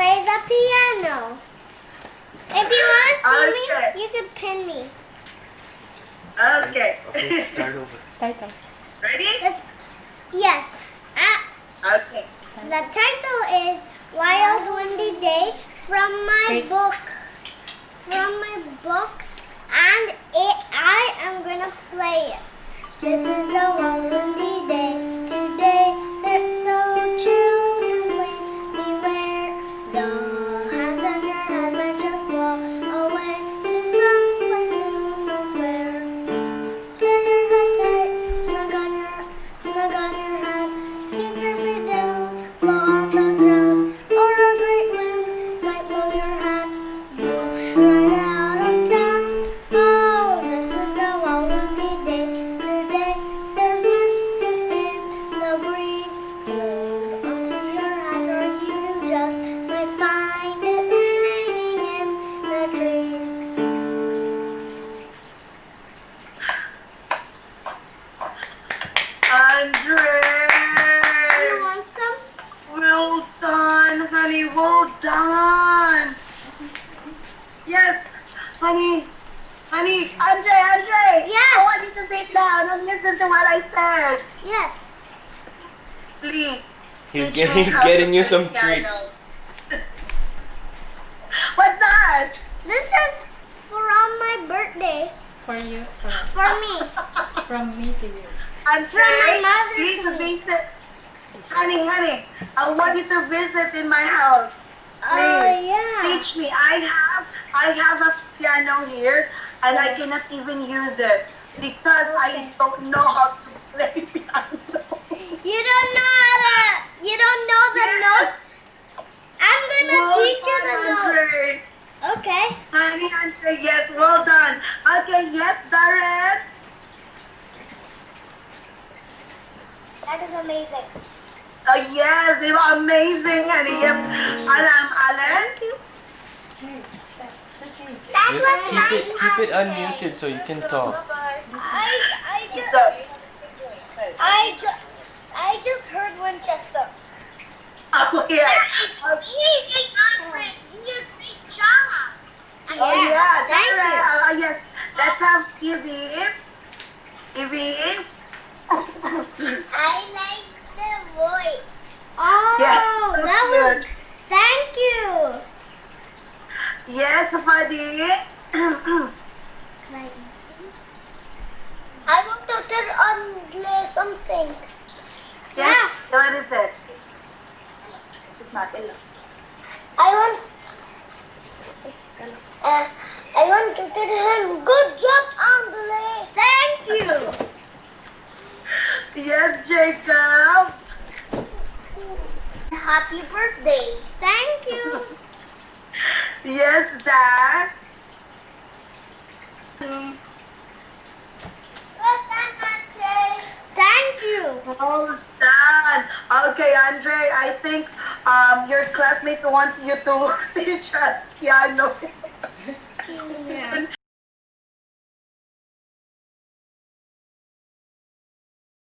play the piano. If you want to see Okay. me, you can pin me. Okay. Okay, start over. Title. Ready? Yes. Okay. The title is Wild Windy Day from my Okay. book. And I am gonna play it. This is a wild windy day today. So children, please beware. The hands on your head might just blow away to someplace who knows where. Tie your head tight, snug on your head. Keep your feet down, low on the ground, or a great wind might blow your head. Whoosh right out of town. Oh, this is a wild windy day today. There's mischief in the breeze. Hold onto your hat, or you just might find it hanging in the trees. Andre! You want some? Well done, honey. Well done. Yes, honey. Honey, Andre. Yes. I want you to sit down and listen to what I said. Yes. Please. He's teach me how to getting you play some piano. treats. What's that? This is from my birthday. For you. For me. From me to you. Andre, From my mother please to me. visit. Honey, I want you to visit in my house. Oh Please. yeah. Teach me. I have a piano here and I cannot even use it because I Okay. don't know how to play piano. You don't know the Yeah. notes? I'm gonna Well teach you the done, notes. Andre. Okay. Honey, Andre, yes, well done. Okay, yes, Darren. That is amazing. Oh, yes, you are amazing, honey. Yep. And I'm Alan. Thank you. Okay. That Just was keep nice. it unmuted so you can talk. I just heard Winchester. Oh, yeah. You did great job. Oh, yeah. Thank you. Darren. Yes, let's have TV. TV. I like the voice. Oh, Yeah, that that's was. Thank you. Yes, buddy. I want to turn on something. Yes. What is it? It's not enough. I want to tell him good job, Andre. Thank you. Yes, Jacob. Happy birthday. Thank you. Yes, Dad. Thank you. Well done. Okay, Andre, I think your classmates want you to teach us piano.